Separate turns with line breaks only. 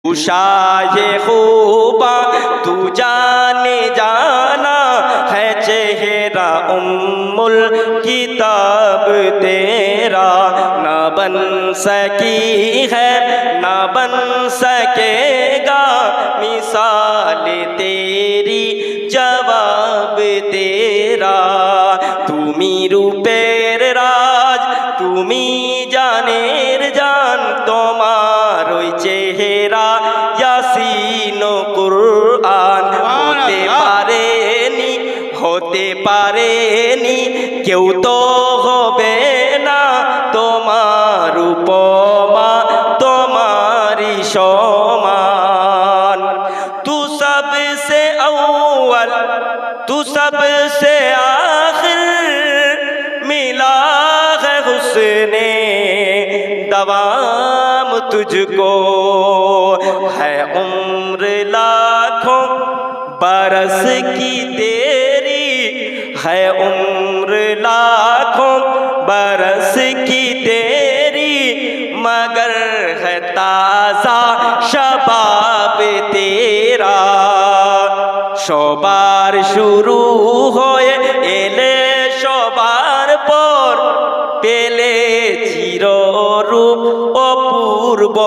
उशाये खूबा तू जाने जाना है चेहरा उम्मुल किताब तेरा न बन सकी है न बन सकेगा मिसाल तेरी जवाब तेरा तुमी रूपेर राज तुमी जानेर जान तोमार ओई चेहरा यासीन ও কুরআন হতে পারেনি কেউ তো হবে না তোমার উপমা তোমারই সমান তু সবসে আউয়াল তু সবসে আখির মিলা है हुस्ने दवाम तुझको है उम्र लाखों बरस की तेरी है उम्र लाखों बरस की तेरी मगर है ताज़ा शबाब तेरा সবার শুরু হয়ে এলে সবার পর পেলে চিররূপ অপূর্ব